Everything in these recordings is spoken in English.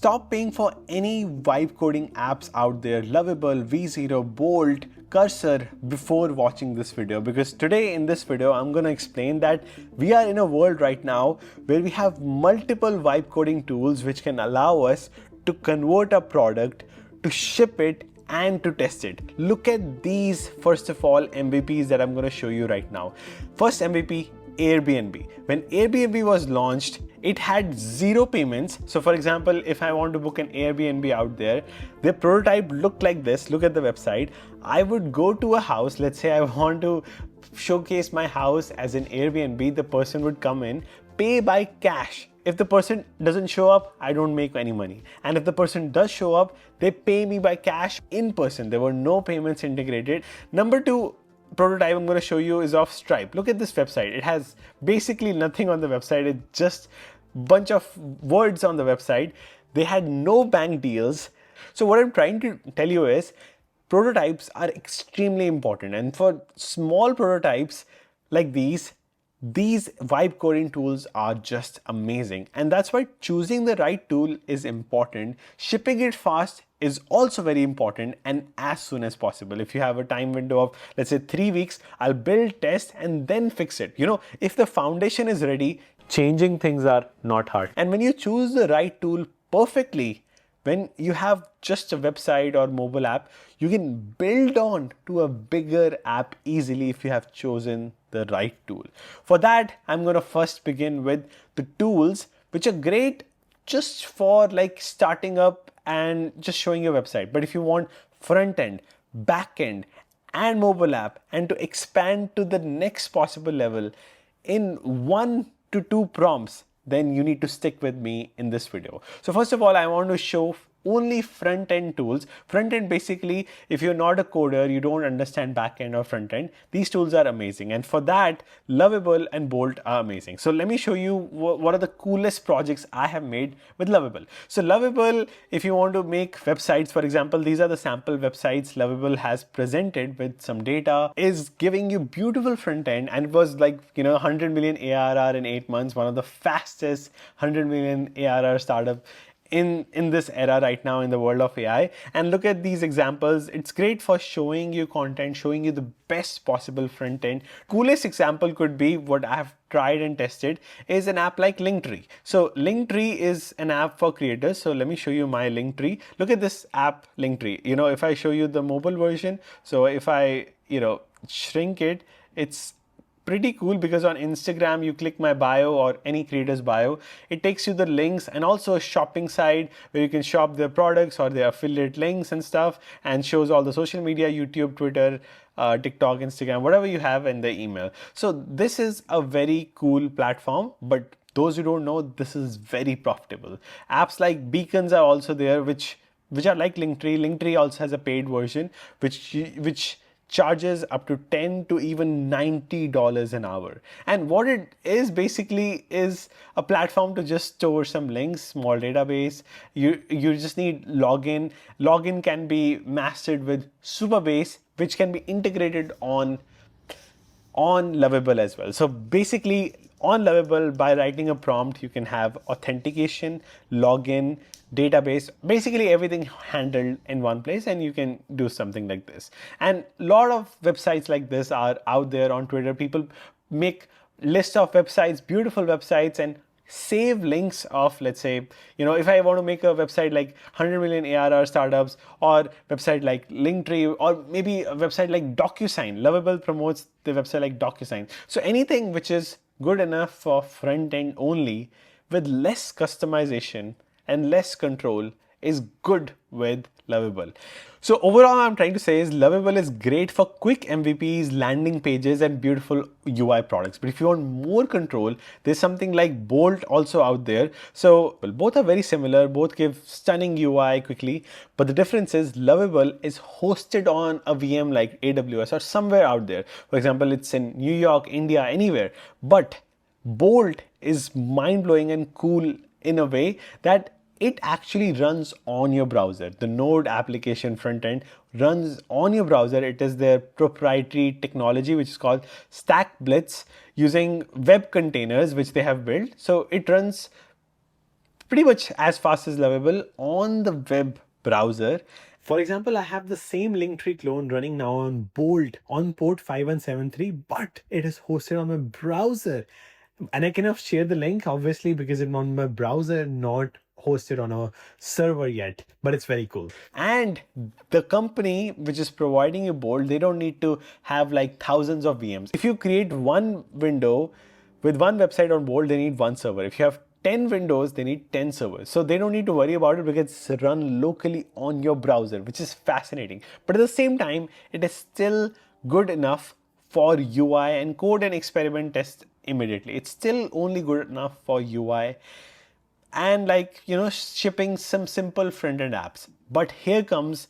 Stop paying for any vibe coding apps out there, Lovable, V0, Bolt, Cursor, before watching this video, because today in this video I'm going to explain that we are in a world right now where we have multiple vibe coding tools which can allow us to convert a product, to ship it, and to test it. Look at these, first of all, MVPs that I'm going to show you right now. First MVP, Airbnb. When Airbnb was launched, it had zero payments. So for example, if I want to book an Airbnb out there, the prototype looked like this. Look at the website. I would go to a house. Let's say I want to showcase my house as an Airbnb. The person would come in, pay by cash. If the person doesn't show up, I don't make any money. And if the person does show up, they pay me by cash in person. There were no payments integrated. Number two prototype I'm going to show you is of Stripe. Look at this website. It has basically nothing on the website. It's just a bunch of words on the website. They had no bank deals. So what I'm trying to tell you is prototypes are extremely important. And for small prototypes like these vibe coding tools are just amazing. And that's why choosing the right tool is important. Shipping it fast is also very important, and as soon as possible. If you have a time window of, let's say, 3 weeks, I'll build, test, and then fix it. If the foundation is ready, changing things are not hard. And when you choose the right tool perfectly, when you have just a website or mobile app, you can build on to a bigger app easily if you have chosen the right tool. For that, I'm going to first begin with the tools which are great just for like starting up and just showing your website. But if you want front end, back end, and mobile app, and to expand to the next possible level in 1 to 2 prompts, then you need to stick with me in this video. So first of all, I want to show only front-end tools. Front-end, basically, if you're not a coder, you don't understand back-end or front-end, these tools are amazing. And for that, Lovable and Bolt are amazing. So let me show you what are the coolest projects I have made with Lovable. So Lovable, if you want to make websites, for example, these are the sample websites Lovable has presented with some data, is giving you beautiful front-end, and it was like, 100 million ARR in 8 months, one of the fastest 100 million ARR startup in this era right now in the world of AI. And look at these examples. It's great for showing you content, showing you the best possible front end. Coolest example could be what I have tried and tested is an app like Linktree. So Linktree is an app for creators. So let me show you my Linktree. Look at this app Linktree. If I show you the mobile version, so if I shrink it, it's pretty cool because on Instagram, you click my bio or any creator's bio, it takes you the links and also a shopping site where you can shop their products or their affiliate links and stuff, and shows all the social media, YouTube, Twitter, TikTok, Instagram, whatever you have, in the email. So this is a very cool platform, but those who don't know, this is very profitable. Apps like Beacons are also there, which are like Linktree. Linktree also has a paid version, which charges up to $10 to even $90 an hour. And what it is basically is a platform to just store some links, small database. You just need login. Login can be mastered with Supabase, which can be integrated on Lovable as well. So basically on Lovable, by writing a prompt, you can have authentication, login, database, basically everything handled in one place, and you can do something like this. And a lot of websites like this are out there on Twitter. People make lists of websites, beautiful websites, and save links of, let's say, if I want to make a website like 100 million ARR startups, or website like Linktree, or maybe a website like DocuSign. Lovable promotes the website like DocuSign. So anything which is good enough for front end only with less customization and less control is good with Lovable. So overall, I'm trying to say is Lovable is great for quick MVPs, landing pages, and beautiful UI products. But if you want more control, there's something like Bolt also out there. So both are very similar. Both give stunning UI quickly. But the difference is Lovable is hosted on a VM like AWS or somewhere out there. For example, it's in New York, India, anywhere. But Bolt is mind-blowing and cool in a way that it actually runs on your browser. The Node application front end runs on your browser. It is their proprietary technology, which is called Stack Blitz, using web containers, which they have built. So it runs pretty much as fast as Lovable on the web browser. For example, I have the same Linktree clone running now on Bolt on port 5173, but it is hosted on my browser. And I cannot share the link, obviously, because it's on my browser, not hosted on a server yet, but it's very cool. And the company which is providing you Bolt, they don't need to have like thousands of VMs. If you create one window with one website on Bolt, they need one server. If you have 10 windows, they need 10 servers. So they don't need to worry about it because it's run locally on your browser, which is fascinating. But at the same time, it is still good enough for UI and code and experiment test immediately. It's still only good enough for UI and like, shipping some simple front-end apps. But here comes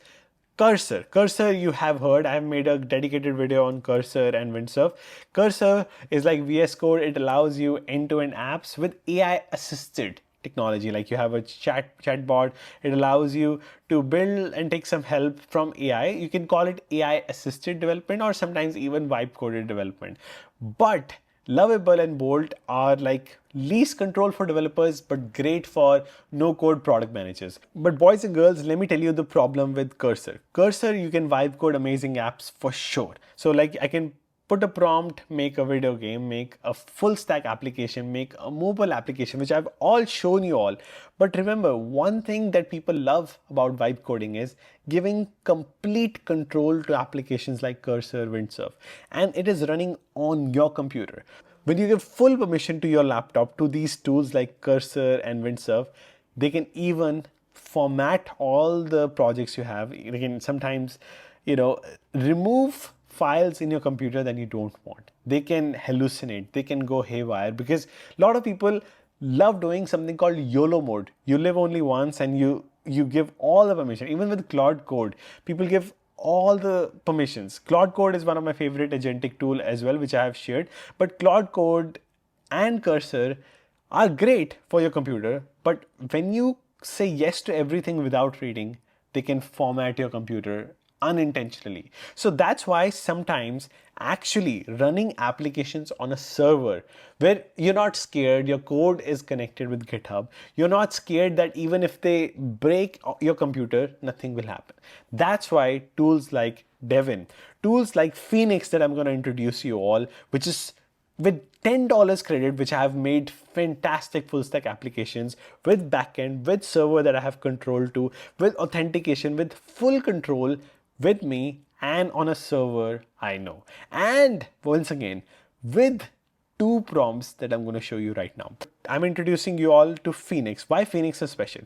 Cursor. Cursor, you have heard, I've made a dedicated video on Cursor and Windsurf. Cursor is like VS Code. It allows you end-to-end apps with AI assisted technology. Like you have a chatbot. It allows you to build and take some help from AI. You can call it AI assisted development or sometimes even vibe coded development. But Lovable and Bolt are like least control for developers, but great for no-code product managers. But boys and girls, let me tell you the problem with Cursor. Cursor, you can vibe code amazing apps for sure. So like I can put a prompt, make a video game, make a full stack application, make a mobile application, which I've all shown you all. But remember, one thing that people love about vibe coding is giving complete control to applications like Cursor, Windsurf, and it is running on your computer. When you give full permission to your laptop to these tools like Cursor and Windsurf, they can even format all the projects you have. They can sometimes, remove files in your computer that you don't want. They can hallucinate, they can go haywire, because a lot of people love doing something called YOLO mode. You live only once and you give all the permission. Even with Claude Code, people give all the permissions. Claude Code is one of my favorite agentic tool as well, which I have shared. But Claude Code and Cursor are great for your computer. But when you say yes to everything without reading, they can format your computer unintentionally. So that's why sometimes actually running applications on a server where you're not scared, your code is connected with GitHub, you're not scared that even if they break your computer, nothing will happen. That's why tools like Devin, tools like Phoenix that I'm going to introduce you all, which is with $10 credit, which I have made fantastic full stack applications with backend, with server that I have control to, with authentication, with full control with me and on a server I know. And once again, with two prompts that I'm going to show you right now. I'm introducing you all to Phoenix. Why Phoenix is special?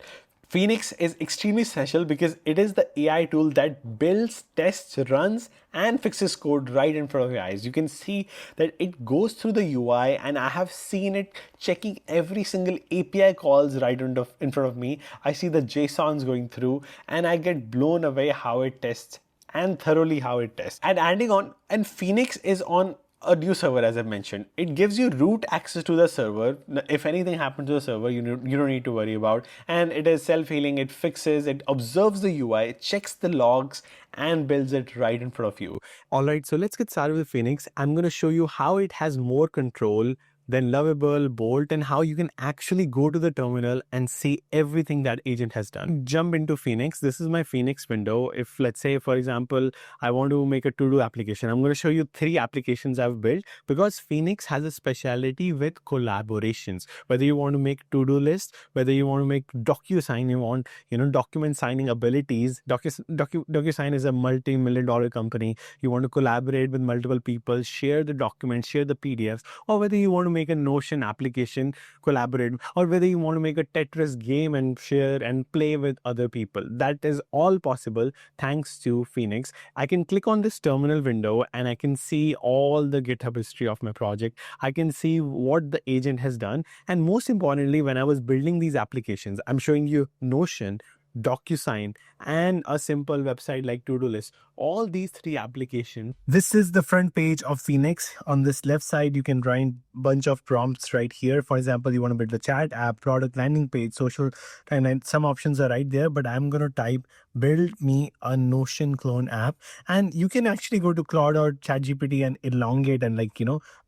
Phoenix is extremely special because it is the AI tool that builds, tests, runs, and fixes code right in front of your eyes. You can see that it goes through the UI, and I have seen it checking every single API calls right in front of me. I see the JSONs going through, and I get blown away how it tests and thoroughly how it tests. And adding on, and Phoenix is on a new server, as I mentioned. It gives you root access to the server. If anything happens to the server, you don't need to worry about. And it is self-healing, it fixes, it observes the UI, it checks the logs, and builds it right in front of you. All right, so let's get started with Phoenix. I'm going to show you how it has more control than Lovable, Bolt, and how you can actually go to the terminal and see everything that agent has done. Jump into Phoenix. This is my Phoenix window. If let's say, for example, I want to make a to-do application, I'm going to show you 3 applications I've built because Phoenix has a specialty with collaborations. Whether you want to make to-do lists, whether you want to make DocuSign, you want, document signing abilities. DocuSign is a multi-million-dollar company. You want to collaborate with multiple people, share the documents, share the PDFs, or whether you want to make a Notion application, collaborate, or whether you want to make a Tetris game and share and play with other people. That is all possible thanks to Phoenix. I can click on this terminal window and I can see all the GitHub history of my project. I can see what the agent has done. And most importantly, when I was building these applications, I'm showing you Notion, DocuSign, and a simple website like To-Do List. All these 3 applications. This is the front page of Phoenix. On this left side, you can write a bunch of prompts right here. For example, you want to build a chat app, product landing page, social, and some options are right there. But I'm going to type build me a Notion clone app. And you can actually go to Claude or ChatGPT and elongate and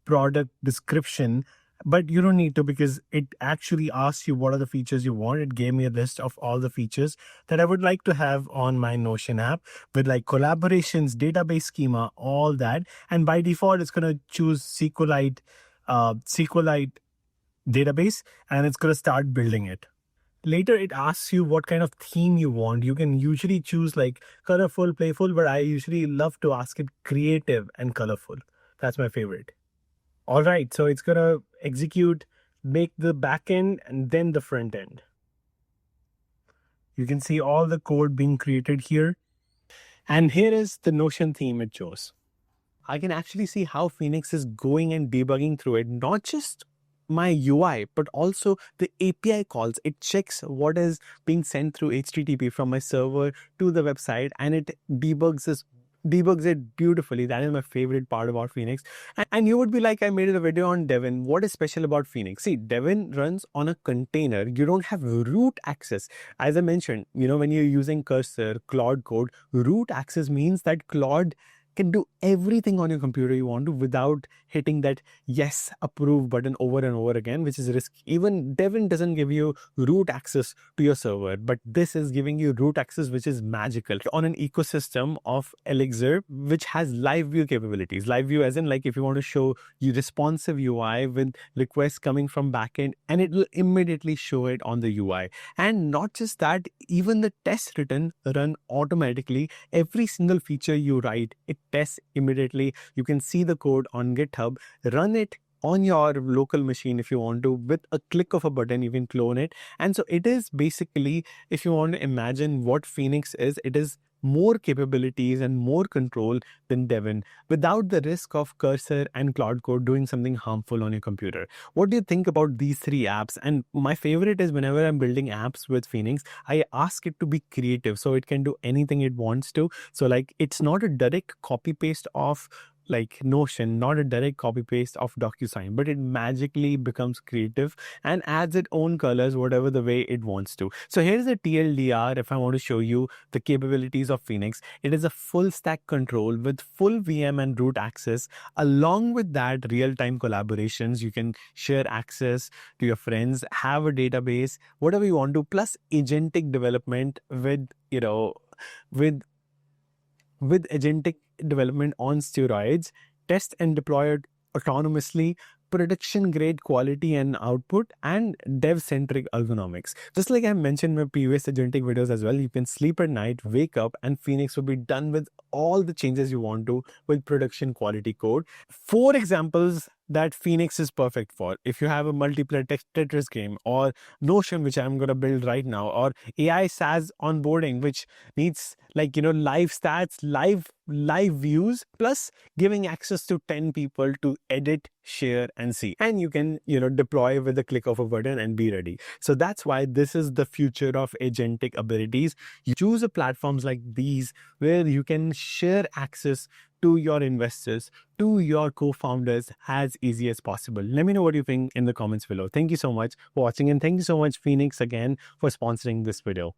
product description But you don't need to, because it actually asks you what are the features you want. It gave me a list of all the features that I would like to have on my Notion app, with like collaborations, database schema, all that. And by default, it's going to choose SQLite database, and it's going to start building it. Later, it asks you what kind of theme you want. You can usually choose like colorful, playful, but I usually love to ask it creative and colorful. That's my favorite. All right, so it's gonna execute, make the back end and then the front end. You can see all the code being created here. And here is the Notion theme it chose. I can actually see how Phoenix is going and debugging through it, not just my UI, but also the API calls. It checks what is being sent through HTTP from my server to the website, and it debugs it beautifully. That is my favorite part about Phoenix. And you would be like, I made a video on Devin. What is special about Phoenix? See, Devin runs on a container. You don't have root access. As I mentioned, when you're using Cursor, Claude Code, root access means that Claude can do everything on your computer you want to without hitting that yes, approve button over and over again, which is risky. Even Devin doesn't give you root access to your server, but this is giving you root access, which is magical on an ecosystem of Elixir, which has live view capabilities. Live view as in, like, if you want to show you responsive UI with requests coming from backend, and it will immediately show it on the UI. And not just that, even the tests written run automatically. Every single feature you write, it tests immediately. You can see the code on GitHub, run it on your local machine if you want to. With a click of a button, you can clone it. And so it is basically, if you want to imagine what Phoenix is, it is more capabilities and more control than Devin, without the risk of Cursor and Cloud Code doing something harmful on your computer. What do you think about these three apps? And my favorite is, whenever I'm building apps with Phoenix, I ask it to be creative, so it can do anything it wants to. So like, it's not a direct copy paste of like Notion, not a direct copy paste of DocuSign, but it magically becomes creative and adds its own colors, whatever the way it wants to. So here's a TLDR. If I want to show you the capabilities of Phoenix, it is a full stack control with full VM and root access. Along with that, real-time collaborations. You can share access to your friends, have a database, whatever you want to, plus agentic development with with agentic development on steroids, test and deploy it autonomously, production grade quality and output, and dev centric ergonomics. Just like I mentioned in my previous agentic videos as well, you can sleep at night, wake up, and Phoenix will be done with all the changes you want to with production quality code. 4 examples that Phoenix is perfect for: if you have a multiplayer Tetris game, or Notion, which I'm going to build right now, or AI SaaS onboarding, which needs live stats, live views, plus giving access to 10 people to edit, share, and see. And you can deploy with the click of a button and be ready. So that's why this is the future of agentic abilities. You choose a platforms like these where you can share access to your investors, to your co-founders, as easy as possible. Let me know what you think in the comments below. Thank you so much for watching, and thank you so much, Phoenix, again for sponsoring this video.